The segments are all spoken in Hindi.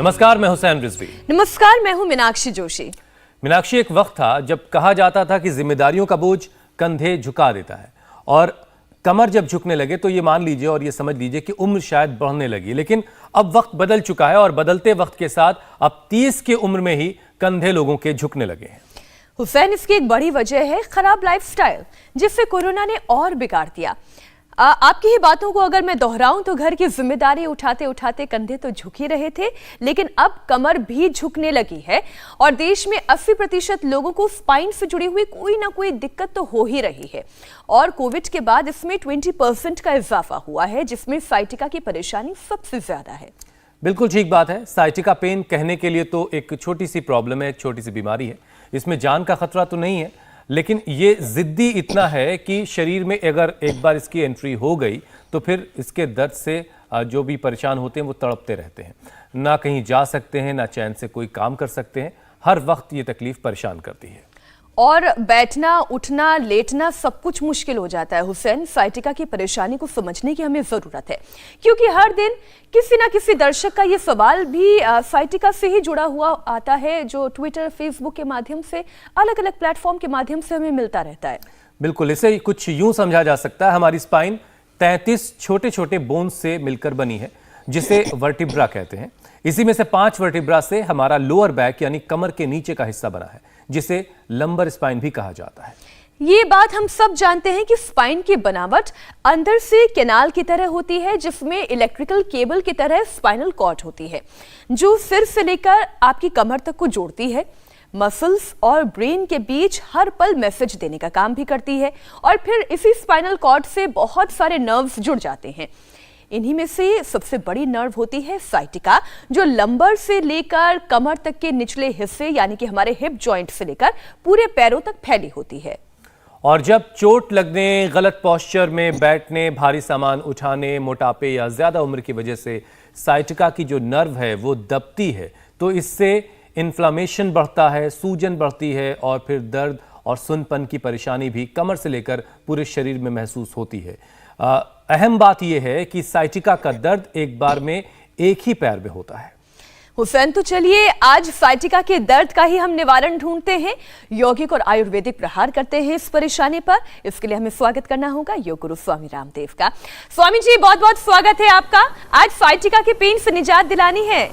नमस्कार, मैं हुसैन रिजवी। नमस्कार, मैं हूं मीनाक्षी जोशी। मीनाक्षी, एक वक्त था जब कहा जाता था कि जिम्मेदारियों का बोझ कंधे झुका देता है और कमर जब झुकने लगे तो ये मान लीजिए और ये समझ लीजिए कि उम्र शायद बढ़ने लगी। लेकिन अब वक्त बदल चुका है और बदलते वक्त के साथ अब 30 की उम्र में ही कंधे लोगों के झुकने लगे हैं। हुसैन, इसकी एक बड़ी वजह है खराब लाइफस्टाइल, जिससे कोरोना ने और बिगाड़ दिया। आपकी ही बातों को अगर मैं दोहराऊं तो घर की जिम्मेदारी उठाते उठाते कंधे तो झुक ही रहे थे, लेकिन अब कमर भी झुकने लगी है और देश में 80% लोगों को स्पाइन से जुड़ी हुई कोई ना कोई दिक्कत तो हो ही रही है। और कोविड के बाद इसमें 20% का इजाफा हुआ है, जिसमें साइटिका की परेशानी सबसे ज्यादा है। बिल्कुल ठीक बात है। साइटिका पेन कहने के लिए तो एक छोटी सी प्रॉब्लम है, एक छोटी सी बीमारी है। इसमें जान का खतरा तो नहीं है, लेकिन ये जिद्दी इतना है कि शरीर में अगर एक बार इसकी एंट्री हो गई तो फिर इसके दर्द से जो भी परेशान होते हैं वो तड़पते रहते हैं। ना कहीं जा सकते हैं, ना चैन से कोई काम कर सकते हैं। हर वक्त ये तकलीफ परेशान करती है और बैठना, उठना, लेटना सब कुछ मुश्किल हो जाता है। हुसैन, साइटिका की परेशानी को समझने की हमें जरूरत है, क्योंकि हर दिन किसी ना किसी दर्शक का ये सवाल भी साइटिका से ही जुड़ा हुआ आता है, जो ट्विटर, फेसबुक के माध्यम से, अलग अलग प्लेटफॉर्म के माध्यम से हमें मिलता रहता है। बिल्कुल, इसे कुछ यूं समझा जा सकता है, हमारी स्पाइन 33 छोटे छोटे बोन्स से मिलकर बनी है, जिसे वर्टिब्रा कहते हैं। इसी में से 5 वर्टिब्रा से हमारा लोअर बैक यानी कमर के नीचे का हिस्सा बना है, जिसे लंबर स्पाइन भी कहा जाता है। ये बात हम सब जानते हैं कि स्पाइन की बनावट अंदर से कैनाल की तरह होती है, जिसमें इलेक्ट्रिकल केबल की तरह स्पाइनल कॉर्ड होती है, जो सिर से लेकर आपकी कमर तक को जोड़ती है। मसल्स और ब्रेन के बीच हर पल मैसेज देने का काम भी करती है और फिर इसी स्पाइनल कॉर्ड से बहुत सारे नर्व्स जुड़ जाते हैं। इन्हीं में से सबसे बड़ी नर्व होती है साइटिका, जो लंबर से लेकर कमर तक के निचले हिस्से यानी कि हमारे हिप जॉइंट से लेकर पूरे पैरों तक फैली होती है। और जब चोट लगने, गलत पोस्चर में बैठने, भारी सामान उठाने, मोटापे या ज्यादा उम्र की वजह से साइटिका की जो नर्व है वो दबती है, तो इससे इन्फ्लामेशन बढ़ता है, सूजन बढ़ती है और फिर दर्द और सुनपन की परेशानी भी कमर से लेकर पूरे शरीर में महसूस होती है। अहम बात यह है कि साइटिका का दर्द एक बार में एक ही पैर में होता है। हुसैन, तो चलिए आज साइटिका के दर्द का ही हम निवारण ढूंढते हैं। यौगिक और आयुर्वेदिक प्रहार करते हैं इस परेशानी पर। इसके लिए हमें स्वागत करना होगा योग गुरु स्वामी रामदेव का। स्वामी जी, बहुत बहुत स्वागत है आपका। आज साइटिका के पेन से निजात दिलानी है।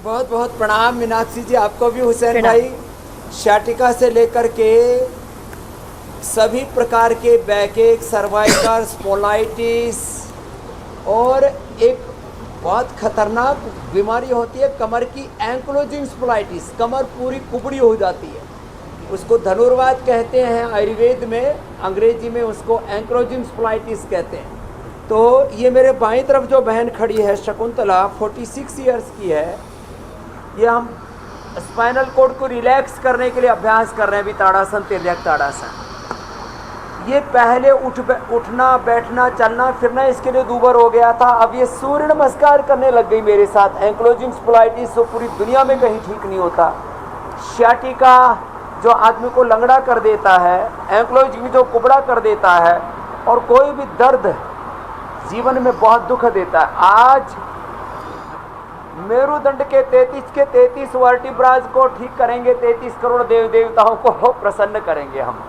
बहुत बहुत प्रणाम मीनाक्षी जी, आपको भी हुसैन भाई। साइटिका से लेकर के सभी प्रकार के बैकएक, सर्वाइकल, स्पॉन्डिलाइटिस और एक बहुत खतरनाक बीमारी होती है कमर की, एंक्लोजिंग स्पॉन्डिलाइटिस। कमर पूरी कुबड़ी हो जाती है, उसको धनुर्वात कहते हैं आयुर्वेद में, अंग्रेजी में उसको एंक्लोजिंग स्पॉन्डिलाइटिस कहते हैं। तो ये मेरे बाईं तरफ जो बहन खड़ी है शकुंतला, 46 ईयर्स की है। ये हम स्पाइनल कॉर्ड को रिलैक्स करने के लिए अभ्यास कर रहे हैं, अभी ताड़ासन, तिर्यक ताड़ासन। ये पहले उठना, बैठना, चलना फिरना इसके लिए दूभर हो गया था, अब ये सूर्य नमस्कार करने लग गई मेरे साथ। एंक्लोजिंग स्पॉन्डिलाइटिस तो पूरी दुनिया में कहीं ठीक नहीं होता। साइटिका जो आदमी को लंगड़ा कर देता है, एंक्लोजिंग जो कुबड़ा कर देता है, और कोई भी दर्द जीवन में बहुत दुख देता है। आज मेरुदंड के 33 वर्टिब्राज को ठीक करेंगे, 33 करोड़ देव देवताओं को प्रसन्न करेंगे हम।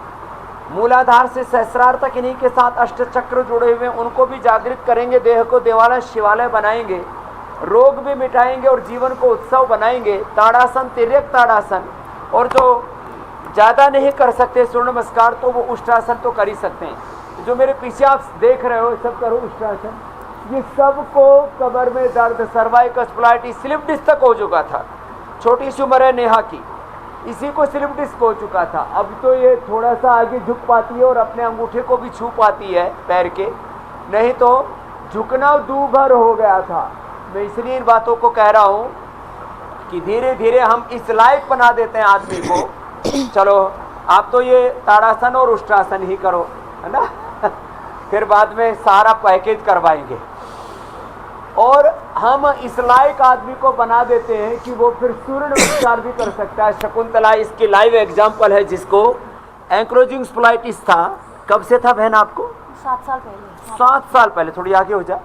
मूलाधार से सहस्रार तक इन्हीं के साथ अष्ट चक्र जुड़े हुए, उनको भी जागृत करेंगे, देह को देवालय शिवालय बनाएंगे, रोग भी मिटाएंगे और जीवन को उत्सव बनाएंगे। ताड़ासन, तिर्यक ताड़ासन, और जो ज़्यादा नहीं कर सकते सूर्य नमस्कार, तो वो उष्ट्रासन तो कर ही सकते हैं। जो मेरे पीछे आप देख रहे हो, सब करो उष्ट्रासन। ये सबको कमर में दर्द, सर्वाइकल स्पॉन्डिलाइटिस, स्लिप डिस्क तक हो चुका था। छोटी सी उम्र है नेहा की, इसी को स्लिप डिस्क हो चुका था। अब तो ये थोड़ा सा आगे झुक पाती है और अपने अंगूठे को भी छू पाती है पैर के, नहीं तो झुकना दूभर हो गया था। मैं इसलिए इन बातों को कह रहा हूँ कि धीरे धीरे हम इस लायक बना देते हैं आदमी को। चलो आप तो ये ताड़ासन और उष्ट्रासन ही करो, है ना, फिर बाद में सारा पैकेज करवाएंगे। और हम इस लायक आदमी को बना देते हैं कि वो फिर सूर्य नमस्कार भी कर सकता है। शकुंतला इसकी लाइव एग्जाम्पल है, जिसको एंक्लोजिंग स्पॉन्डिलाइटिस था। कब से था बहन आपको? 7 साल पहले। 7 साल पहले, थोड़ी आगे हो जा,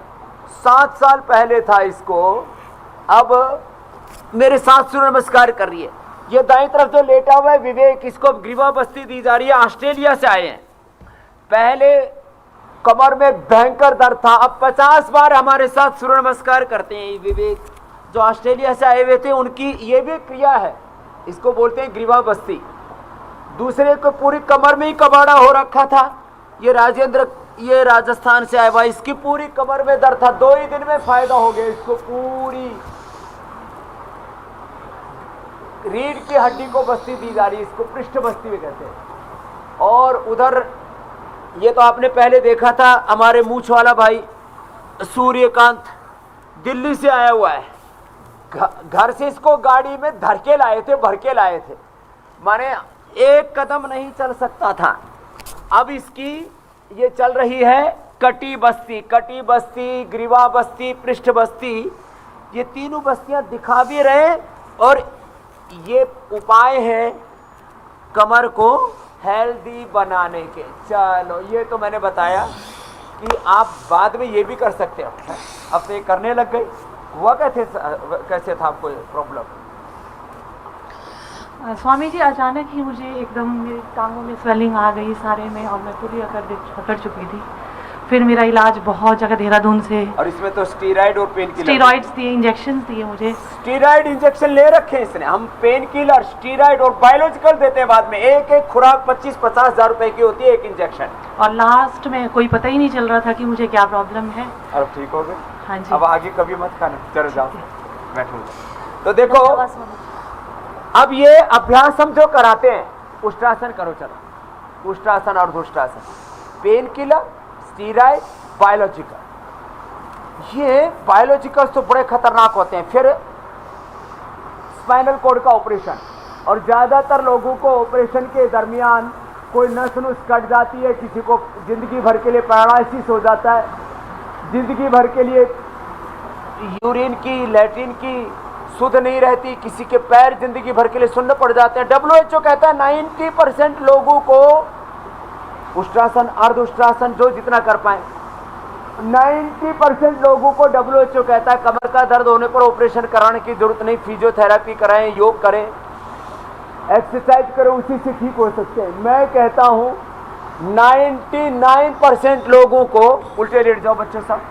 7 साल पहले था इसको। अब मेरे साथ सूर्य नमस्कार कर रही है। ये दाईं तरफ जो लेटा हुआ है विवेक, इसको ग्रीवा बस्ती दी जा रही है। ऑस्ट्रेलिया से आए हैं। पहले कमर में भयंकर दर्द था, अब 50 बार हमारे साथ सूर्य नमस्कार करते हैं। विवेक जो ऑस्ट्रेलिया से आए हुए थे, उनकी ये भी क्रिया है, इसको बोलते हैं ग्रीवा बस्ती। दूसरे को पूरी कमर में ही कबाड़ा हो रखा था। ये राजेंद्र, ये राजस्थान से आया हुआ, इसकी पूरी कमर में दर्द था। 2 ही दिन में फायदा हो गया इसको। पूरी रीढ़ की हड्डी को बस्ती दी जा रही है, इसको पृष्ठ बस्ती भी कहते हैं। और उधर ये तो आपने पहले देखा था, हमारे मूछ वाला भाई सूर्यकांत दिल्ली से आया हुआ है। घर से इसको गाड़ी में धर के लाए थे, भर के लाए थे, माने 1 कदम नहीं चल सकता था। अब इसकी ये चल रही है कटी बस्ती, ग्रीवा बस्ती, पृष्ठ बस्ती, ये तीनों बस्तियां दिखा भी रहे। और ये उपाय है कमर को हेल्दी बनाने के। चलो ये तो मैंने बताया कि आप बाद में ये भी कर सकते हो। अब तो ये करने लग गई। हुआ कैसे था आपको प्रॉब्लम? स्वामी जी, अचानक ही मुझे एकदम मेरी टांगों में स्वेलिंग आ गई सारे में, और मैं पूरी अकड़ चुकी थी। फिर मेरा इलाज बहुत जगह देहरादून से, और इसमें तो स्टीराइड और पेन किलर, स्टीरॉइड्स दिए, इंजेक्शन दिए मुझे। स्टीराइड इंजेक्शन ले रखे इसने। हम पेन किलर, स्टीराइड और बायोलॉजिकल देते हैं बाद में। एक खुराक 25-50 हजार रुपए की होती है, एक इंजेक्शन। और लास्ट में कोई पता ही नहीं चल रहा था कि मुझे क्या प्रॉब्लम है। अब ठीक हो गए? हाँ जी। अब आगे कभी मत खाना, चलो जाओ बैठो। तो देखो अब ये अभ्यास हम जो कराते हैं, उष्ट्रासन करो। चलो उष्ट्रासन और धुष्ट्रासन, पेन किलर, स्टीराइड, बायोलॉजिकल। ये बायोलॉजिकल तो बड़े खतरनाक होते हैं। फिर स्पाइनल कॉर्ड का ऑपरेशन, और ज्यादातर लोगों को ऑपरेशन के दरमियान कोई नस नुस कट जाती है, किसी को जिंदगी भर के लिए पैरालिसिस हो जाता है, जिंदगी भर के लिए यूरिन की, लैट्रिन की शुद्ध नहीं रहती, किसी के पैर जिंदगी भर के लिए सुन्न पड़ जाते हैं। WHO कहता है 90% लोगों को उष्ट्रासन, अर्ध उष्ट्रासन जो जितना कर पाए, 90% लोगों को WHO कहता है कमर का दर्द होने पर ऑपरेशन कराने की जरूरत नहीं, फिजियोथेरेपी कराएं, योग करें, एक्सरसाइज करें, उसी से ठीक हो सकते हैं। मैं कहता हूं 99% लोगों को, उल्टे लेट जाओ बच्चों सब,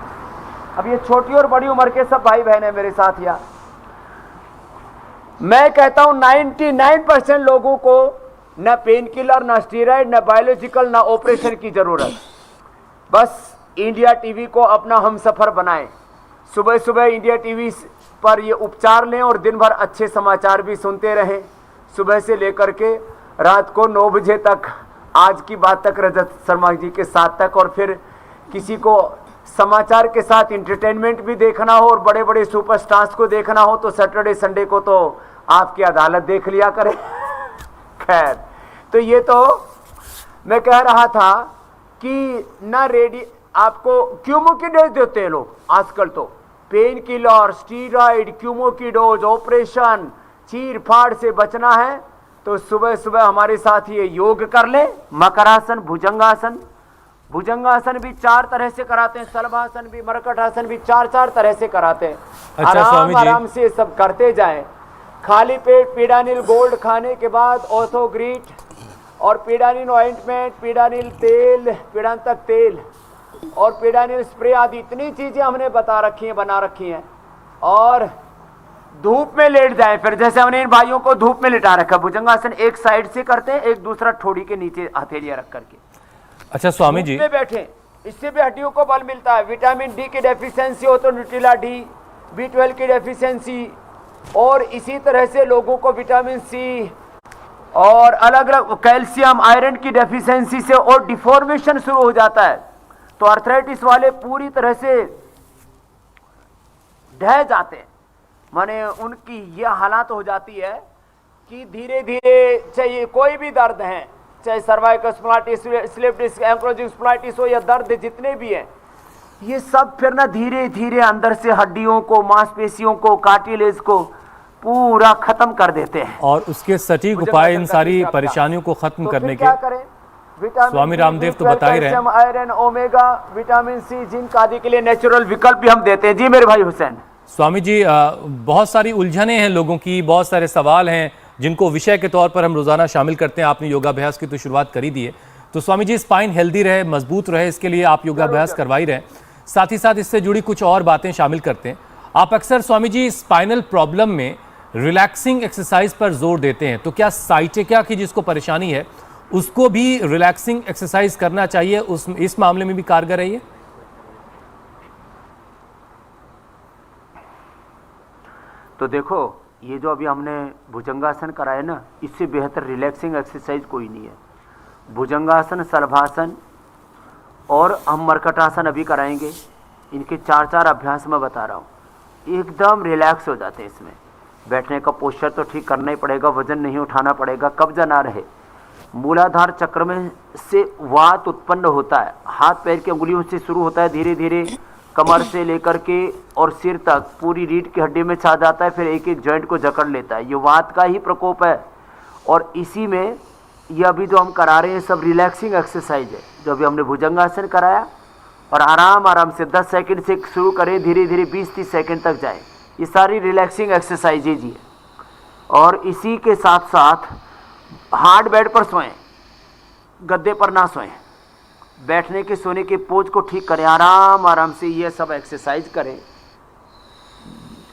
अब ये छोटी और बड़ी उम्र के सब भाई बहन है मेरे साथ यहाँ, मैं कहता हूं 99% लोगों को न पेन किलर, न स्टीरॉइड, न बायोलॉजिकल, न ऑपरेशन की जरूरत। बस इंडिया टीवी को अपना हमसफर बनाएं, सुबह सुबह इंडिया टीवी पर ये उपचार लें और दिन भर अच्छे समाचार भी सुनते रहें, सुबह से लेकर के रात को 9 बजे तक, आज की बात तक, रजत शर्मा जी के साथ तक। और फिर किसी को समाचार के साथ इंटरटेनमेंट भी देखना हो और बड़े बड़े सुपरस्टार्स को देखना हो तो सैटरडे संडे को तो आपकी अदालत देख लिया करे। खैर, तो ये तो मैं कह रहा था कि ना आपको क्यूमो की डोज देते हैं लोग आजकल, तो पेन किलर, स्टीरॉइड, क्यूमो की डोज, ऑपरेशन, चीर फाड़ से बचना है तो सुबह सुबह हमारे साथ ये योग कर ले। मकरासन, भुजंगासन, भुजंगासन भी 4 तरह से कराते हैं, सलभासन भी, मरकटासन भी 4 तरह से कराते हैं। अच्छा, आराम से सब करते जाएं। खाली पेट पीडानिल गोल्ड खाने के बाद ऑर्थोग्रीट और पीडानिल ऑइंटमेंट, पीडानिल तेल, पीड़ांतक तेल और पीडानिल स्प्रे आदि इतनी चीजें हमने बता रखी हैं, बना रखी हैं। और धूप में लेट जाएं। फिर जैसे हमने इन भाइयों को धूप में लिटा रखा, भुजंगासन एक साइड से करते हैं, एक दूसरा ठोड़ी के नीचे हथेलियां रख करके। अच्छा स्वामी जी, में बैठे, इससे भी हड्डियों को बल मिलता है। विटामिन डी की डेफिशिएंसी हो तो न्यूट्रिला डी, B12 की डेफिशिएंसी, और इसी तरह से लोगों को विटामिन सी और अलग अलग कैल्शियम, आयरन की डेफिशिएंसी से और डिफॉर्मेशन शुरू हो जाता है तो आर्थराइटिस वाले पूरी तरह से ढह जाते हैं। माने उनकी यह हालत हो जाती है कि धीरे धीरे, चाहे कोई भी दर्द है, चाहे cervical spondylitis, slip disc, ankylosing spondylitis हो या दर्द जितने भी हैं, ये सब फिर ना धीरे धीरे अंदर से हड्डियों को, मांसपेशियों को, कार्टिलेज को पूरा खत्म कर देते हैं। और उसके सटीक उपाय इन सारी परेशानियों को खत्म करने के क्या करें? विटामिन स्वामी डी, रामदेव तो B12, बता ही रहे हैं। Calcium, iron, omega, vitamin C, zinc आदि के लिए नेचुरल विकल्प भी हम देते हैं। जी मेरे भाई हुसैन। स्वामी जी, बहुत सारी उलझने हैं लोगों की, बहुत सारे सवाल हैं जिनको विषय के तौर पर हम रोजाना शामिल करते हैं। आपने योगाभ्यास की तो शुरुआत कर ही दी है, तो स्वामी जी स्पाइन हेल्दी रहे, मजबूत रहे, इसके लिए आप योगाभ्यास करवा ही रहे हैं। साथ ही साथ इससे जुड़ी कुछ और बातें शामिल करते हैं। आप अक्सर स्वामी जी स्पाइनल प्रॉब्लम में रिलैक्सिंग एक्सरसाइज पर जोर देते हैं, तो क्या साइटिका की जिसको परेशानी है उसको भी रिलैक्सिंग एक्सरसाइज करना चाहिए, इस मामले में भी कारगर है ये? तो देखो, ये जो अभी हमने भुजंगासन कराया ना, इससे बेहतर रिलैक्सिंग एक्सरसाइज कोई नहीं है। भुजंगासन, शलभासन और हम मरकटासन अभी कराएंगे। इनके 4-4 अभ्यास मैं बता रहा हूँ, एकदम रिलैक्स हो जाते हैं। इसमें बैठने का पोस्चर तो ठीक करना ही पड़ेगा, वजन नहीं उठाना पड़ेगा, कब्जा ना रहे। मूलाधार चक्र में से वात उत्पन्न होता है, हाथ पैर की उंगलियों से शुरू होता है, धीरे धीरे कमर से लेकर के और सिर तक पूरी रीढ़ की हड्डी में छा जाता है, फिर एक एक जॉइंट को जकड़ लेता है। ये वात का ही प्रकोप है। और इसी में ये अभी जो हम करा रहे हैं सब रिलैक्सिंग एक्सरसाइज है। जो अभी हमने भुजंगासन कराया और आराम आराम से 10 सेकंड से शुरू करें, धीरे धीरे 20-30 सेकंड तक जाए, ये सारी रिलैक्सिंग एक्सरसाइजेज ही है। और इसी के साथ साथ हार्ड बेड पर सोएं, गद्दे पर ना सोएं, बैठने के सोने के पोज को ठीक करें, आराम आराम से ये सब एक्सरसाइज करें।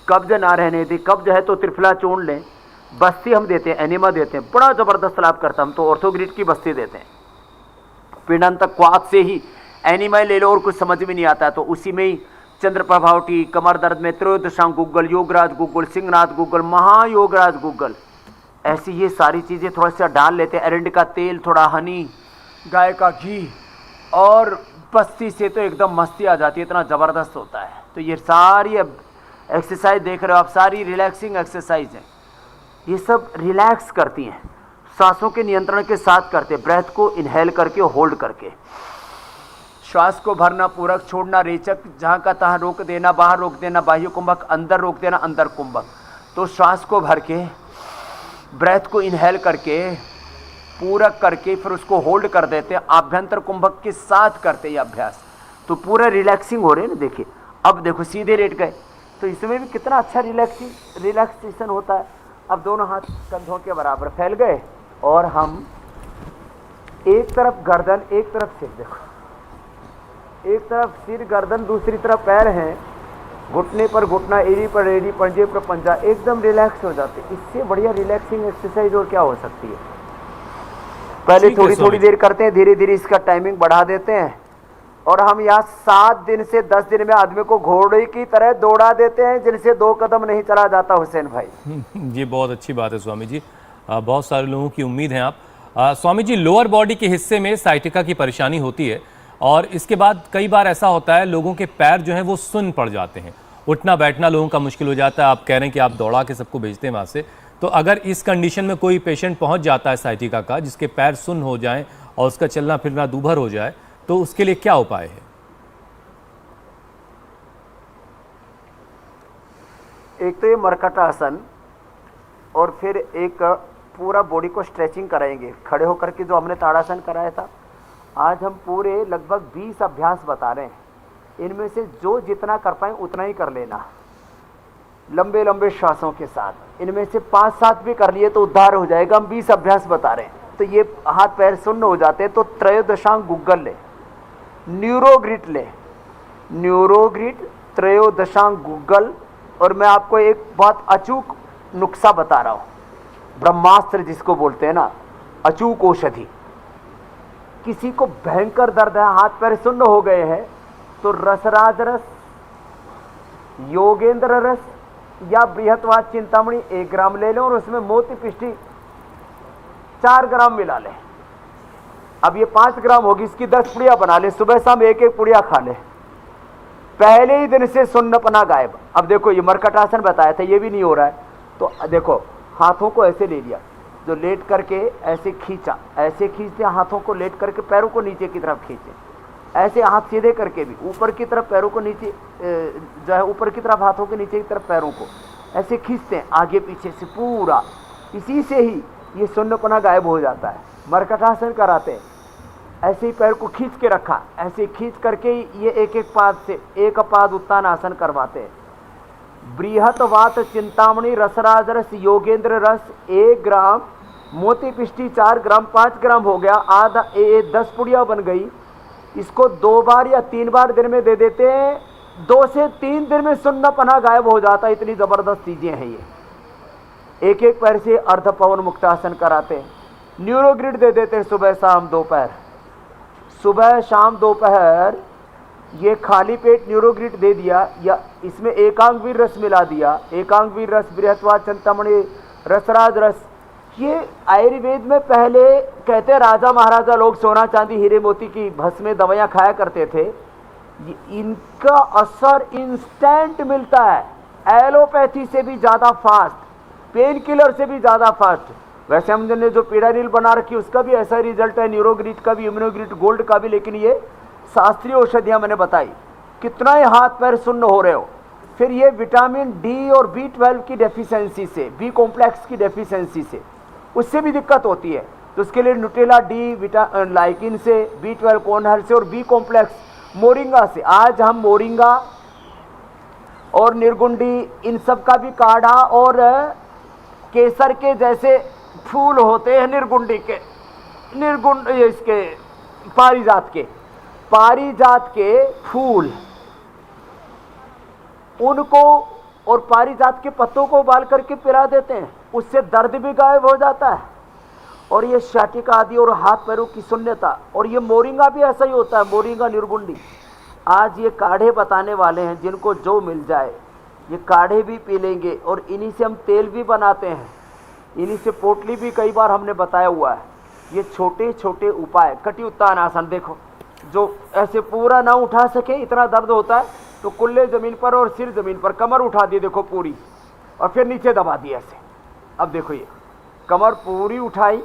कब्ज ना रहने दें, कब्ज है तो त्रिफला चूर्ण लें। बस्ती हम देते हैं, एनिमा देते हैं, बड़ा ज़बरदस्त लाभ करता है। हम तो ऑर्थोग्रिड की बस्ती देते हैं। पीड़ांतक क्वाथ से ही एनिमा ले लो और कुछ समझ में नहीं आता है तो उसी में ही चंद्र प्रभावटी, कमर दर्द में त्रयोदशांग गुग्गल, योगराज गुग्गल, सिंहनाथ गुग्गल, महायोगराज गुग्गल, ऐसी ये सारी चीज़ें थोड़ा सा डाल लेते हैं। एरंड का तेल, थोड़ा हनी, गाय का घी, और बस्ती से तो एकदम मस्ती आ जाती है, इतना ज़बरदस्त होता है। तो ये सारी एक्सरसाइज देख रहे हो आप, सारी रिलैक्सिंग एक्सरसाइज है। ये सब रिलैक्स करती हैं, सांसों के नियंत्रण के साथ करते, ब्रेथ को इनहेल करके होल्ड करके, श्वास को भरना, पूरक छोड़ना, रेचक जहाँ का तहाँ रोक देना, बाहर रोक देना, बाह्य कुंभक अंदर रोक देना, अंदर कुंभक। तो श्वास को भर के, ब्रेथ को इनहेल करके, पूरक करके फिर उसको होल्ड कर देते हैं, आभ्यंतर कुंभक के साथ करते ये अभ्यास। तो पूरा रिलैक्सिंग हो रहे हैं ना। देखिए अब देखो सीधे लेट गए तो इसमें भी कितना अच्छा रिलैक्सेशन होता है। अब दोनों हाथ कंधों के बराबर फैल गए और हम एक तरफ गर्दन, एक तरफ सिर, देखो एक तरफ सिर गर्दन, दूसरी तरफ पैर हैं, घुटने पर घुटना, एड़ी पर एड़ी, पंजे पर पंजा, एकदम रिलैक्स हो जाते। इससे बढ़िया रिलैक्सिंग एक्सरसाइज और क्या हो सकती है। पहले थोड़ी थोड़ी देर करते हैं, धीरे धीरे इसका टाइमिंग बढ़ा देते हैं। और हम यहाँ 7 दिन से 10 दिन में आदमी को घोड़े की तरह दौड़ा देते हैं जिनसे 2 कदम नहीं चला जाता। हुसैन भाई ये बहुत अच्छी बात है स्वामी जी, बहुत सारे लोगों की उम्मीद है आप। स्वामी जी, लोअर बॉडी के हिस्से में साइटिका की परेशानी होती है और इसके बाद कई बार ऐसा होता है लोगों के पैर जो हैं वो सुन्न पड़ जाते हैं, उठना बैठना लोगों का मुश्किल हो जाता है। आप कह रहे हैं कि आप दौड़ा के सबको भेजते हैं वहाँ से, तो अगर इस कंडीशन में कोई पेशेंट पहुँच जाता है साइटिका का, जिसके पैर सुन्न हो जाएं और उसका चलना फिरना दूभर हो जाए, तो उसके लिए क्या उपाय है? एक तो ये मरकटासन और फिर एक पूरा बॉडी को स्ट्रेचिंग कराएंगे। खड़े होकर के जो हमने ताड़ासन कराया था, आज हम पूरे लगभग 20 अभ्यास बता रहे हैं। इनमें से जो जितना कर पाए उतना ही कर लेना, लंबे लंबे श्वासों के साथ। इनमें से 5-7 भी कर लिए तो उद्धार हो जाएगा। हम 20 अभ्यास बता रहे हैं तो ये हाथ पैर सुन्न हो जाते हैं। तो त्रयोदशांग गुग्गल ले, न्यूरोग्रिड ले, न्यूरोग्रिड, त्रयोदशांग गुग्गल। और मैं आपको एक बहुत अचूक नुस्खा बता रहा हूँ, ब्रह्मास्त्र जिसको बोलते हैं ना, अचूक औषधि। किसी को भयंकर दर्द है, हाथ पैर सुन्न हो गए हैं, तो रसराज रस, योगेंद्र रस या बृहत्वाद चिंतामणि 1 ग्राम ले लें और उसमें मोती पिष्टी 4 ग्राम मिला लें। अब ये 5 ग्राम होगी, इसकी 10 पुड़िया बना ले, सुबह शाम 1-1 पुड़िया खा ले, पहले ही दिन से सुन्नपना गायब। अब देखो ये मरकटासन बताया था, ये भी नहीं हो रहा है तो देखो हाथों को ऐसे ले लिया, जो लेट करके ऐसे खींचा, ऐसे खींचते हाथों को, लेट करके पैरों को नीचे की तरफ खींचे, ऐसे हाथ सीधे करके भी ऊपर की तरफ पैरों को नीचे, जो है ऊपर की तरफ हाथों के नीचे की तरफ पैरों को ऐसे खींचते हैं आगे पीछे से पूरा। इसी से ही ये सुन्नपना गायब हो जाता है। मरकटासन कराते हैं ऐसे ही पैर को खींच के रखा, ऐसे खींच करके ये एक एक पाद से एक पाद उत्तान आसन करवाते हैं। बृहत वात चिंतामणि रसराज रस योगेंद्र रस 1 ग्राम, मोती पिष्टी 4 ग्राम, 5 ग्राम हो गया, आधा 10 पुड़िया बन गई। इसको 2 बार या 3 बार दिन में दे देते हैं, 2 से 3 दिन में सुन्नापना गायब हो जाता है। इतनी जबरदस्त चीजें हैं ये। एक एक पैर से अर्ध पवन मुक्तासन कराते हैं। न्यूरोग्रिड दे देते हैं सुबह शाम दोपहर, सुबह शाम दोपहर। ये खाली पेट न्यूरोग्रिड दे दिया या इसमें एकांगवीर रस मिला दिया, एकांगवीर रस, बृहत्वाद चिंतामणि रसराज रस। ये आयुर्वेद में पहले कहते राजा महाराजा लोग सोना चांदी हीरे मोती की भस्में दवाइयाँ खाया करते थे। इनका असर इंस्टेंट मिलता है, एलोपैथी से भी ज़्यादा फास्ट, पेन किलर से भी ज़्यादा फास्ट। वैसे हमने जो पीडानिल बना रखी उसका भी ऐसा रिजल्ट है, न्यूरोग्रिड का भी, इम्यूनोग्रिड गोल्ड का भी। लेकिन ये शास्त्रीय औषधियाँ मैंने बताई। कितना ही हाथ पैर सुन्न हो रहे हो, फिर ये विटामिन डी और B12 की डेफिशिएंसी से, बी कॉम्प्लेक्स की डेफिशिएंसी से, उससे भी दिक्कत होती है। तो उसके लिए न्यूट्रेला डी लाइकिन से, B12 कोनहर से और बी कॉम्प्लेक्स मोरिंगा से। आज हम मोरिंगा और निर्गुंडी इन सब का भी काढ़ा, और केसर के जैसे फूल होते हैं निर्गुंडी के, इसके पारिजात के फूल, उनको और पारिजात के पत्तों को उबाल करके पिला देते हैं, उससे दर्द भी गायब हो जाता है। और ये शाटिका आदि और हाथ पैरों की शून्यता, और ये मोरिंगा भी ऐसा ही होता है, मोरिंगा निर्गुंडी। आज ये काढ़े बताने वाले हैं, जिनको जो मिल जाए ये काढ़े भी पी लेंगे। और इन्हीं से हम तेल भी बनाते हैं, इन्हीं से पोटली भी कई बार हमने बताया हुआ है। ये छोटे छोटे उपाय, कटी उत्तान आसन देखो, जो ऐसे पूरा ना उठा सके, इतना दर्द होता है तो कुल्ले जमीन पर और सिर जमीन पर, कमर उठा दी देखो पूरी, और फिर नीचे दबा दी ऐसे। अब देखो ये कमर पूरी उठाई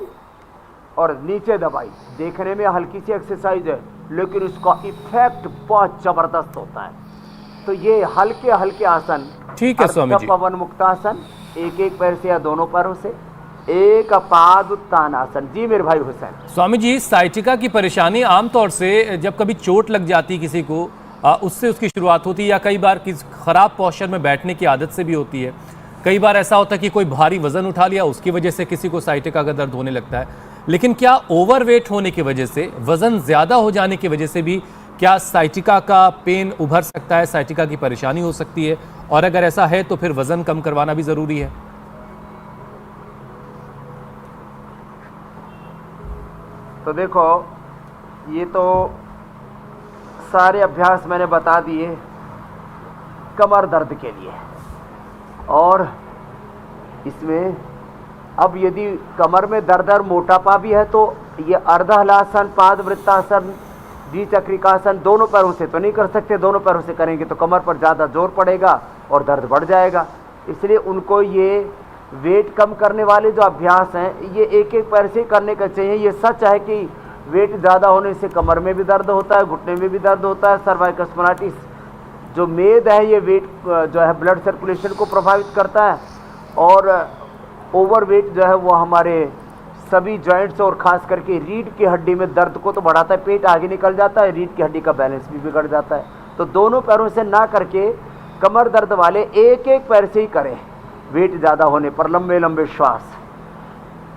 और नीचे दबाई, देखने में हल्की सी एक्सरसाइज है लेकिन उसका इफेक्ट बहुत जबरदस्त होता है। तो ये हल्के हल्के आसन, ठीक है स्वामी जी। पवन मुक्तासन, एक एक पैर से या दोनों पैरों से, एक पाद उत्तान आसन। जी मेरे भाई हुसैन। स्वामी जी, साइटिका की परेशानी आमतौर से जब कभी चोट लग जाती किसी को, उससे उसकी शुरुआत होती है, या कई बार किसी खराब पोस्चर में बैठने की आदत से भी होती है। कई बार ऐसा होता है कि कोई भारी वजन उठा लिया, उसकी वजह से किसी को साइटिका का दर्द होने लगता है। लेकिन क्या ओवरवेट होने की वजह से, वजन ज्यादा हो जाने की वजह से भी क्या साइटिका का पेन उभर सकता है, साइटिका की परेशानी हो सकती है? और अगर ऐसा है तो फिर वजन कम करवाना भी जरूरी है? तो देखो, ये तो सारे अभ्यास मैंने बता दिए कमर दर्द के लिए। और इसमें अब यदि कमर में दर्द और मोटापा भी है तो ये अर्धहलासन, पाद वृत्तासन, द्विचक्रिकासन दोनों पैरों से तो नहीं कर सकते, दोनों पैरों से करेंगे तो कमर पर ज़्यादा जोर पड़ेगा और दर्द बढ़ जाएगा। इसलिए उनको ये वेट कम करने वाले जो अभ्यास हैं ये एक एक पैर से करने का चाहिए। ये सच है कि वेट ज़्यादा होने से कमर में भी दर्द होता है, घुटने में भी दर्द होता है। सर्वाइकल स्पॉन्डिलाइटिस जो मेद है ये वेट जो है ब्लड सर्कुलेशन को प्रभावित करता है, और ओवर वेट जो है वो हमारे सभी जॉइंट्स और ख़ास करके रीढ़ की हड्डी में दर्द को तो बढ़ाता है, पेट आगे निकल जाता है, रीढ़ की हड्डी का बैलेंस भी बिगड़ जाता है। तो दोनों पैरों से ना करके कमर दर्द वाले एक एक पैर से ही करें। वेट ज़्यादा होने पर लंबे लंबे श्वास,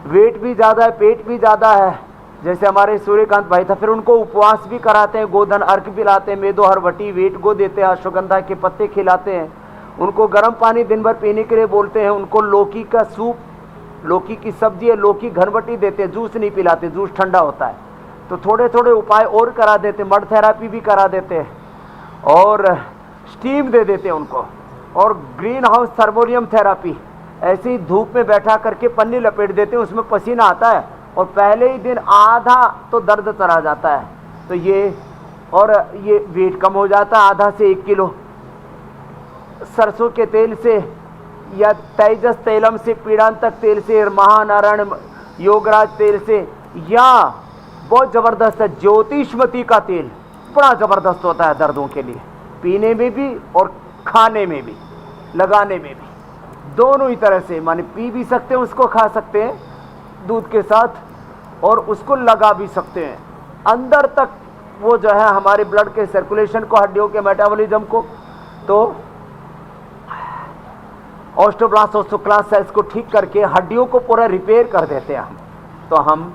वेट भी ज़्यादा है, पेट भी ज़्यादा है, जैसे हमारे सूर्यकांत भाई था, फिर उनको उपवास भी कराते हैं, गोधन अर्घ पिलाते हैं, मेदो हरवटी वेट गो देते हैं, अश्वगंधा के पत्ते खिलाते हैं, उनको गर्म पानी दिन भर पीने के लिए बोलते हैं, उनको लौकी का सूप, लौकी की सब्जी है, लौकी घनवटी देते हैं, जूस नहीं पिलाते, जूस ठंडा होता है। तो थोड़े थोड़े उपाय और करा देते, मड थेरापी भी करा देते हैं, और स्टीम दे देते हैं उनको, और ग्रीन हाउस थर्मोनियम थेरापी, ऐसे ही धूप में बैठा करके पन्नी लपेट देते हैं, उसमें पसीना आता है और पहले ही दिन आधा तो दर्द चला जाता है। तो ये और ये वेट कम हो जाता है आधा से 1 किलो। सरसों के तेल से या तेजस तेलम से, पीड़ांतक तेल से, महानारायण योगराज तेल से, या बहुत ज़बरदस्त है ज्योतिषमती का तेल, बड़ा ज़बरदस्त होता है दर्दों के लिए, पीने में भी और खाने में भी, लगाने में भी, दोनों ही तरह से। माने पी भी सकते हैं, उसको खा सकते हैं दूध के साथ, और उसको लगा भी सकते हैं। अंदर तक वो जो है हमारे ब्लड के सर्कुलेशन को, हड्डियों के मेटाबॉलिज्म को, तो ऑस्टियोब्लास्ट ऑस्टियोक्लास्ट सेल्स को ठीक करके हड्डियों को पूरा रिपेयर कर देते हैं हम। तो हम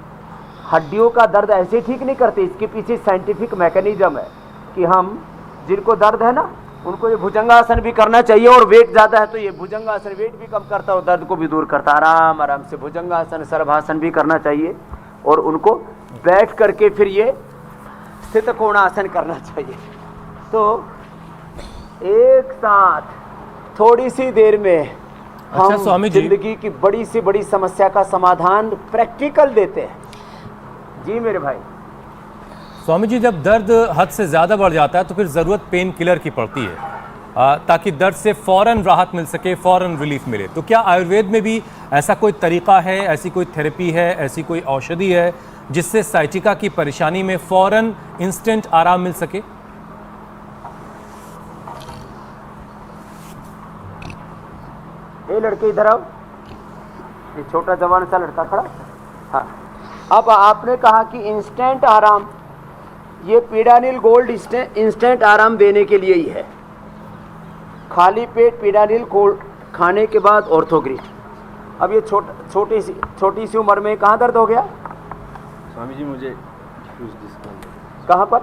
हड्डियों का दर्द ऐसे ठीक नहीं करते, इसके पीछे साइंटिफिक मैकेनिज्म है कि हम जिनको दर्द है ना उनको ये भुजंगासन भी करना चाहिए, और वेट ज़्यादा है तो ये भुजंगासन वेट भी कम करता है और दर्द को भी दूर करता है। आराम आराम से भुजंगासन सर्वासन भी करना चाहिए, और उनको बैठ करके फिर ये स्थित कोणासन करना चाहिए। तो एक साथ थोड़ी सी देर में हम स्वामी जी, जिंदगी की बड़ी से बड़ी समस्या का समाधान प्रैक्टिकल देते हैं। जी मेरे भाई। स्वामी जी, जब दर्द हद से ज़्यादा बढ़ जाता है तो फिर ज़रूरत पेन किलर की पड़ती है, ताकि दर्द से फ़ौरन राहत मिल सके, फ़ौरन रिलीफ मिले। तो क्या आयुर्वेद में भी ऐसा कोई तरीका है, ऐसी कोई थेरेपी है, ऐसी कोई औषधि है जिससे साइटिका की परेशानी में फ़ौरन इंस्टेंट आराम मिल सके? ये लड़के इधर आओ, ये छोटा जवान सा लड़का खड़ा। हाँ, अब आपने कहा कि इंस्टेंट आराम, ये पीडानिल गोल्ड इंस्टेंट आराम देने के लिए ही है। खाली पेट पीडानिल गोल्ड खाने के बाद ऑर्थोग्रिड। अब ये छोटी सी उम्र में कहाँ दर्द हो गया? स्वामी जी मुझे डिफ्यूज डिस्क बल्ज। कहाँ पर?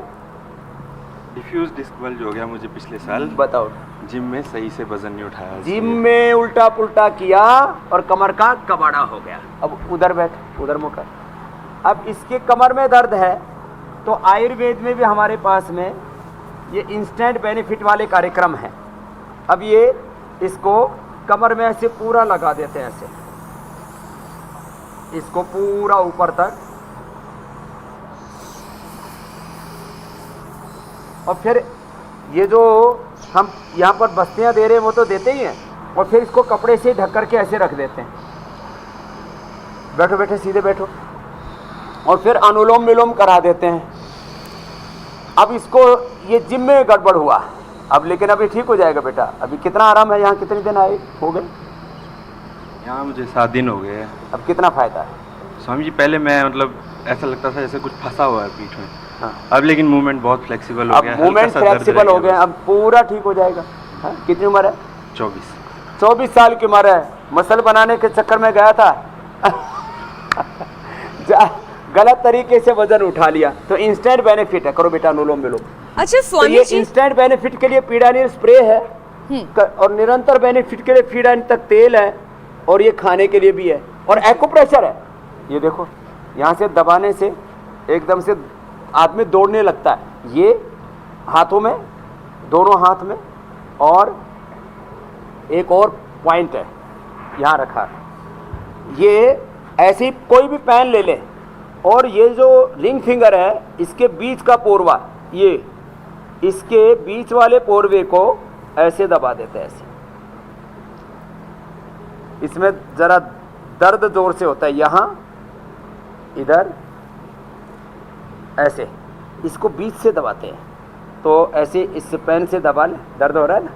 डिफ्यूज डिस्क बल्ज हो गया मुझे पिछले साल। बताओ। जिम में सही से वजन नहीं उठाया। जिम में उल्टा पुल्टा किया और कमर का कबाड़ा हो गया। अब उधर बैठ, उधर मुँह कर। अब इसके कमर में दर्द है तो आयुर्वेद में भी हमारे पास में ये इंस्टेंट बेनिफिट वाले कार्यक्रम हैं। अब ये इसको कमर में ऐसे पूरा लगा देते हैं, ऐसे इसको पूरा ऊपर तक, और फिर ये जो हम यहाँ पर बस्तियाँ दे रहे हैं वो तो देते ही हैं, और फिर इसको कपड़े से ढक करके ऐसे रख देते हैं। बैठो बैठो, सीधे बैठो, और फिर अनुलोम विलोम करा देते हैं। अब इसको ये जिम में गड़बड़ हुआ, अब लेकिन अभी ठीक हो जाएगा बेटा। अभी कितना आराम है? यहाँ कितने दिन आए हो गए? यहाँ मुझे 7 दिन हो गए। अब कितना फायदा है? स्वामी जी पहले मैं मतलब ऐसा लगता था जैसे कुछ फंसा हुआ है पीठ में। हाँ। अब लेकिन मूवमेंट बहुत फ्लेक्सिबल हो अब गया है। मूवमेंट फ्लेक्सिबल हो गए, अब पूरा ठीक हो जाएगा। हाँ? कितनी उम्र है? 24 साल की उम्र है। मसल बनाने के चक्कर में गया था गलत तरीके से वजन उठा लिया। तो इंस्टेंट बेनिफिट है, करो बेटा अनुलोम विलोम। अच्छा तो स्वामी ये जी, इंस्टेंट बेनिफिट के लिए पीडानिल स्प्रे है, और निरंतर बेनिफिट के लिए पीडानिल तक तेल है, और ये खाने के लिए भी है, और एक्यूप्रेशर है। ये देखो, यहाँ से दबाने से एकदम से आदमी दौड़ने लगता है। ये हाथों में, दोनों हाथ में, और एक और पॉइंट है यहाँ रखा। ये ऐसे ही कोई भी पेन ले ले, और ये जो रिंग फिंगर है इसके बीच का पोरवा, ये इसके बीच वाले पोरवे को ऐसे दबा देते हैं, ऐसे। इसमें जरा दर्द जोर से होता है, यहाँ, इधर, ऐसे इसको बीच से दबाते हैं। तो ऐसे इस पेन से दबा ले। दर्द हो रहा है ना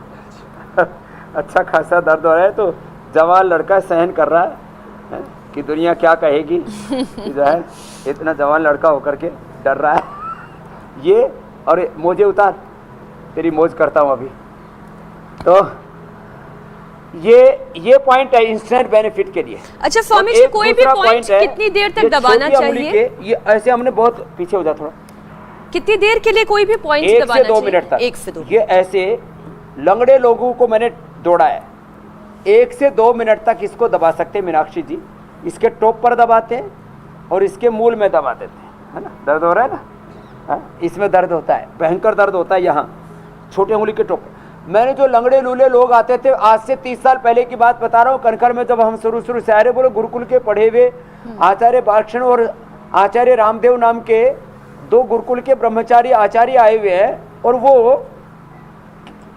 अच्छा खासा दर्द हो रहा है, तो जवान लड़का सहन कर रहा है कि दुनिया क्या कहेगी कि जो है इतना जवान लड़का होकर के डर रहा है। ये, और मोजे उतार, तेरी मौज करता हूँ अभी। तो ये पॉइंट है इंस्टेंट बेनिफिट के लिए। अच्छा स्वामी जी, कोई भी पॉइंट कितनी देर तक दबाना चाहिए? ये ऐसे हमने बहुत पीछे हो जा थोड़ा, कितनी देर के लिए कोई भी पॉइंट दबाना चाहिए? 1 से 2 मिनट तक। 1 से 2। ये ऐसे लंगड़े लोगों को मैंने दौड़ा है, 1 से 2 मिनट तक इसको दबा सकते हैं मीनाक्षी जी। इसके टॉप पर दबाते हैं और इसके मूल में दबा देते हैं, है ना? दर्द हो रहा है ना? हाँ? इसमें दर्द होता है, भयंकर दर्द होता है यहाँ छोटे उंगली के टॉप। मैंने जो लंगड़े लूले लोग आते थे, आज से 30 साल पहले की बात बता रहा हूँ, कनखर में जब हम शुरू से आ रहे, बोलो गुरुकुल के पढ़े हुए आचार्य बालकृष्ण और आचार्य रामदेव नाम के 2 गुरुकुल के ब्रह्मचारी आचार्य आए हुए हैं, और वो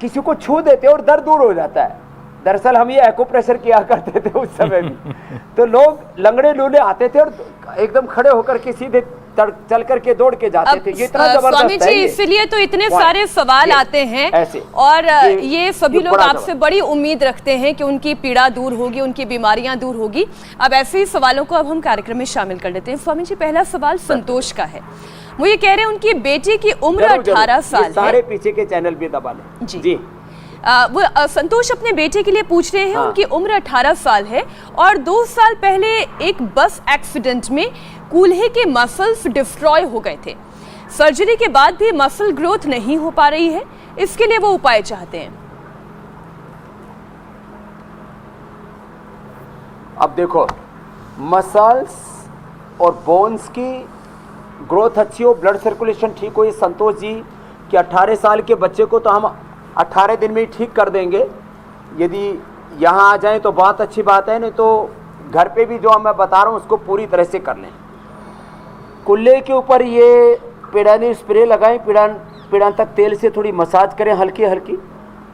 किसी को छू देते और दर्द दूर हो जाता है। दरअसल हम ये एक्यूप्रेशर किया करते थे उस समय भी। तो लोग लंगड़े लूले आते थे और एकदम खड़े होकर के सीधे चल करके दौड़ के जाते थे। ये इतना जबरदस्त स्वामी है जी, ये। इसीलिए तो इतने सारे सवाल आते हैं ऐसे और ये सभी लोग बड़ा आपसे सवाल। बड़ी उम्मीद रखते हैं कि उनकी पीड़ा दूर होगी, उनकी बीमारियां दूर होगी। अब ऐसे ही सवालों को अब हम कार्यक्रम में शामिल कर लेते हैं। स्वामी जी, पहला सवाल संतोष का है। वो ये कह रहे हैं उनकी बेटी की उम्र 18 साल है। सारे पीछे के चैनल भी दबा लें जी। वो संतोष अपने बेटे के लिए पूछ रहे हैं। हाँ। उनकी उम्र 18 साल है और 2 साल पहले एक बस एक्सीडेंट में कूल्हे के मसल्स डिस्ट्रॉय हो गए थे। सर्जरी के बाद भी मसल ग्रोथ नहीं हो पा रही है, इसके लिए वो उपाय चाहते हैं। अब देखो, मसल्स और बोन्स की ग्रोथ अच्छी हो, ब्लड सर्कुलेशन ठीक हो, ये संतोष जी कि 18 साल के बच्चे को तो हम 18 दिन में ही ठीक कर देंगे। यदि यहाँ आ जाएं तो बहुत अच्छी बात है, नहीं तो घर पे भी जो मैं बता रहा हूँ उसको पूरी तरह से कर लें। कुल्ले के ऊपर ये पीड़ानी स्प्रे लगाएं, पीड़ांतक तेल से थोड़ी मसाज करें हल्की हल्की,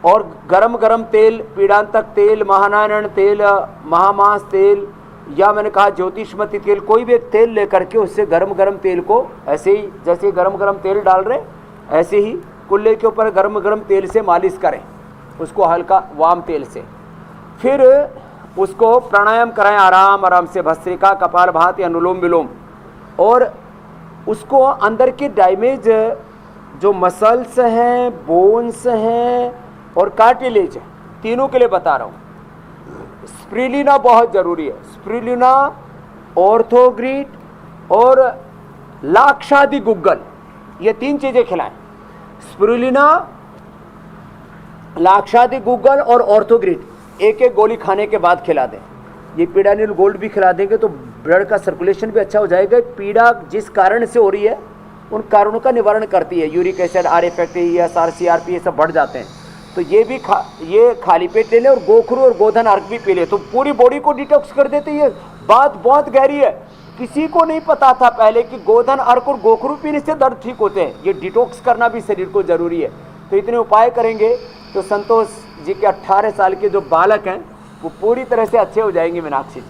और गरम गरम तेल, पीड़ांतक तेल, महानारायण तेल, महामास तेल, या मैंने कहा ज्योतिषमती तेल, कोई भी एक तेल लेकर के उससे गरम गरम तेल को ऐसे ही, जैसे गरम गरम तेल डाल रहे ऐसे ही कुल्ले के ऊपर गरम गरम तेल से मालिश करें उसको, हल्का वाम तेल से। फिर उसको प्राणायाम कराएं आराम आराम से, भस्त्रिका, कपालभाति, अनुलोम विलोम, और उसको अंदर के डैमेज जो मसल्स हैं, बोन्स हैं और कार्टिलेज है, तीनों के लिए बता रहा हूँ। स्प्रिलिना बहुत ज़रूरी है। स्प्रिलिना, ऑर्थोग्रिट और लाक्षादि गुग्गल, ये 3 चीज़ें खिलाएं। स्प्रुलिना, लाक्षादि गुग्गल और ऑर्थोग्रिट एक एक गोली खाने के बाद खिला दें। ये पीडानिल गोल्ड भी खिला देंगे तो ब्लड का सर्कुलेशन भी अच्छा हो जाएगा। पीड़ा जिस कारण से हो रही है उन कारणों का निवारण करती है। Uric acid, R factor, ESR, CRP ये सब बढ़ जाते हैं। तो ये भी ये खाली पेट ले लें और गोखरू और गोधन अर्क भी पी ले तो पूरी बॉडी को डिटॉक्स कर देते। ये बात बहुत गहरी है, किसी को नहीं पता था पहले कि गोधन अर्क और गोखरू पीने से दर्द ठीक होते हैं। ये डिटॉक्स करना भी शरीर को जरूरी है। तो इतने उपाय करेंगे तो संतोष जी के 18 साल के जो बालक हैं वो पूरी तरह से अच्छे हो जाएंगे। मीनाक्षी जी,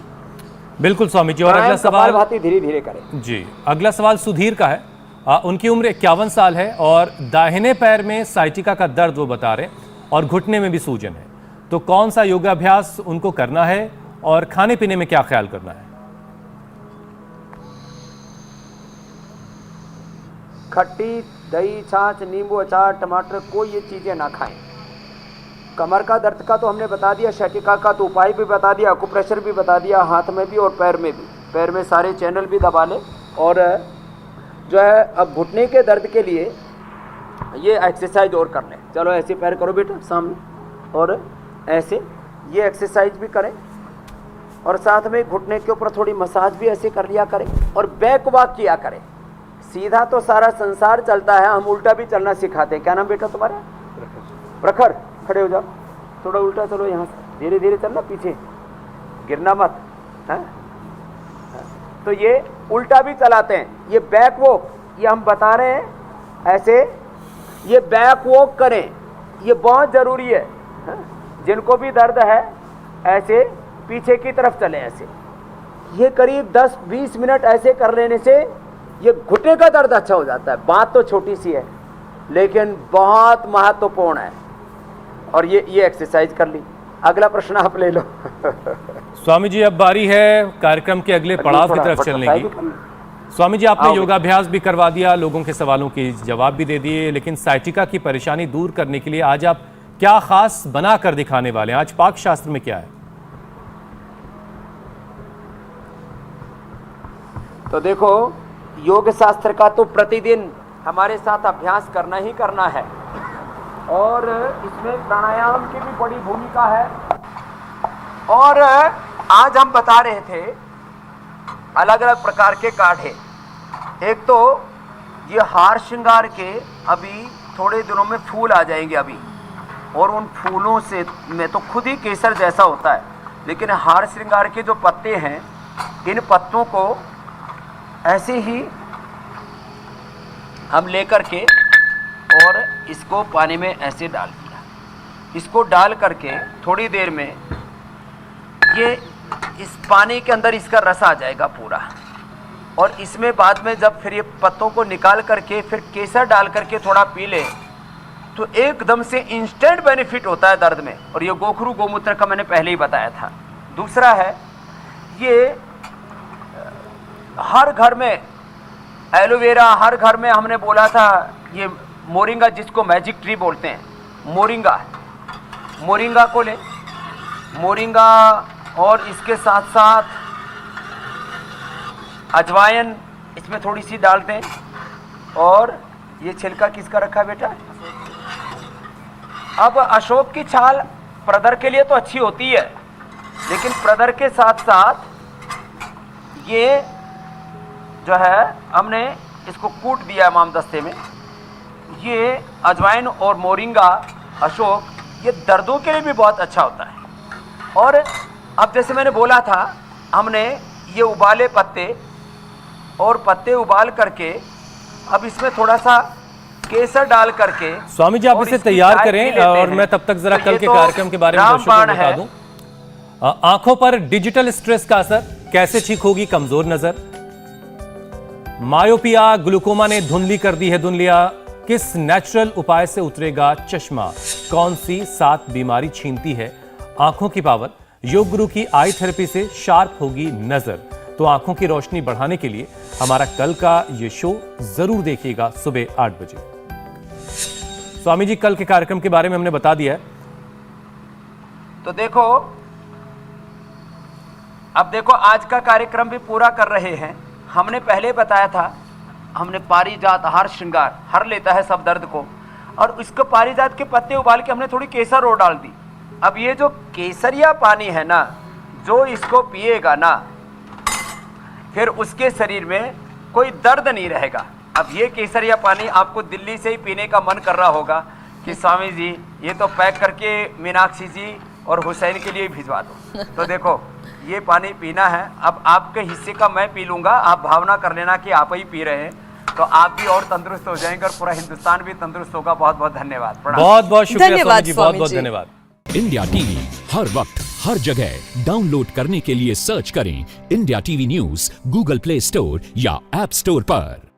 बिल्कुल स्वामी जी। और अगला सवाल भाती धीरे धीरे करें जी। अगला सवाल सुधीर का है। उनकी उम्र 51 साल है और दाहिने पैर में साइटिका का दर्द वो बता रहे हैं और घुटने में भी सूजन है। तो कौन सा योगाभ्यास उनको करना है और खाने पीने में क्या ख्याल करना है? खट्टी दही, छाछ, नींबू, अचार, टमाटर, कोई ये चीज़ें ना खाएं। कमर का दर्द का तो हमने बता दिया, शैटिका का तो उपाय भी बता दिया, अकुप्रेशर भी बता दिया, हाथ में भी और पैर में भी। पैर में सारे चैनल भी दबा लें। और जो है अब घुटने के दर्द के लिए ये एक्सरसाइज और कर लें। चलो ऐसे पैर करो बेटा सामने, और ऐसे ये एक्सरसाइज भी करें, और साथ में घुटने के ऊपर थोड़ी मसाज भी ऐसे कर लिया करें, और बैक वॉक किया करें। सीधा तो सारा संसार चलता है, हम उल्टा भी चलना सिखाते हैं। क्या नाम बेटा तुम्हारा? प्रखर। खड़े हो जाओ, थोड़ा उल्टा चलो, यहाँ से धीरे धीरे चलना, पीछे गिरना मत है। तो ये उल्टा भी चलाते हैं। ये बैक वॉक, ये हम बता रहे हैं ऐसे, ये बैक वॉक करें, ये बहुत ज़रूरी है। जिनको भी दर्द है ऐसे पीछे की तरफ चलें ऐसे। ये करीब 10-20 मिनट ऐसे कर लेने से ये घुटने का दर्द अच्छा हो जाता है। बात तो छोटी सी है लेकिन बहुत महत्वपूर्ण है। और ये एक्सरसाइज कर ली। अगला प्रश्न आप ले लो। स्वामी जी, अब बारी है कार्यक्रम के अगले पड़ाव की तरफ चलने की। स्वामी जी, आपने योगाभ्यास भी करवा दिया, लोगों के सवालों के जवाब भी दे दिए, लेकिन साइटिका की परेशानी दूर करने के लिए आज आप क्या खास बना कर दिखाने वाले हैं? आज पाक शास्त्र में क्या है? तो देखो, योग शास्त्र का तो प्रतिदिन हमारे साथ अभ्यास करना ही करना है, और इसमें प्राणायाम की भी बड़ी भूमिका है। और आज हम बता रहे थे अलग अलग प्रकार के काढ़े। एक तो ये हार श्रृंगार के अभी थोड़े दिनों में फूल आ जाएंगे अभी, और उन फूलों से में तो खुद ही केसर जैसा होता है, लेकिन हार श्रृंगार के जो पत्ते हैं, इन पत्तों को ऐसे ही हम लेकर के और इसको पानी में ऐसे डाल दिया। इसको डाल करके थोड़ी देर में ये इस पानी के अंदर इसका रस आ जाएगा पूरा। और इसमें बाद में जब फिर ये पत्तों को निकाल करके फिर केसर डाल करके थोड़ा पी ले तो एकदम से इंस्टेंट बेनिफिट होता है दर्द में। और ये गोखरू गोमूत्र का मैंने पहले ही बताया था। दूसरा है ये हर घर में एलोवेरा, हर घर में हमने बोला था ये मोरिंगा जिसको मैजिक ट्री बोलते हैं, मोरिंगा को ले, मोरिंगा और इसके साथ साथ अजवाइन इसमें थोड़ी सी डालते हैं। और ये छिलका किसका रखा है बेटा? अब अशोक की छाल प्रदर के लिए तो अच्छी होती है, लेकिन प्रदर के साथ साथ ये जो है हमने इसको कूट दिया मामदस्ते में। ये अजवाइन और मोरिंगा, अशोक, ये दर्दों के लिए भी बहुत अच्छा होता है। और अब जैसे मैंने बोला था हमने ये उबाले पत्ते और पत्ते उबाल करके अब इसमें थोड़ा सा केसर डाल करके स्वामी जी आप इसे तैयार करें और मैं तब तक जरा कल के कार्यक्रम के बारे में दर्शकों को बता दूं। आंखों पर डिजिटल स्ट्रेस का असर, कैसे ठीक होगी कमजोर नजर? मायोपिया, ग्लूकोमा ने धुंधली कर दी है दुनिया, किस नेचुरल उपाय से उतरेगा चश्मा? कौन सी 7 बीमारी छीनती है आंखों की पावर? योग गुरु की आई थेरेपी से शार्प होगी नजर। तो आंखों की रोशनी बढ़ाने के लिए हमारा कल का ये शो जरूर देखिएगा सुबह 8 बजे। स्वामी जी कल के कार्यक्रम के बारे में हमने बता दिया है। तो देखो, अब देखो आज का कार्यक्रम भी पूरा कर रहे हैं। हमने पहले बताया था, हमने पारिजात हर श्रृंगार हर लेता है सब दर्द को, और इसको पारिजात के पत्ते उबाल के हमने थोड़ी केसर और डाल दी। अब ये जो केसरिया पानी है ना, जो इसको पिएगा ना, फिर उसके शरीर में कोई दर्द नहीं रहेगा। अब ये केसरिया पानी आपको दिल्ली से ही पीने का मन कर रहा होगा कि स्वामी जी ये तो पैक करके मीनाक्षी जी और हुसैन के लिए भिजवा दो। तो देखो ये पानी पीना है, अब आपके हिस्से का मैं पी लूँगा, आप भावना कर लेना कि आप ही पी रहे हैं, तो आप भी और तंदुरुस्त हो जाएंगे और पूरा हिंदुस्तान भी तंदुरुस्त होगा। बहुत बहुत धन्यवाद। बहुत बहुत शुक्रिया स्वामी जी, बहुत बहुत धन्यवाद। इंडिया टीवी हर वक्त हर जगह डाउनलोड करने के लिए सर्च करें India TV news Google play store या ऐप स्टोर पर।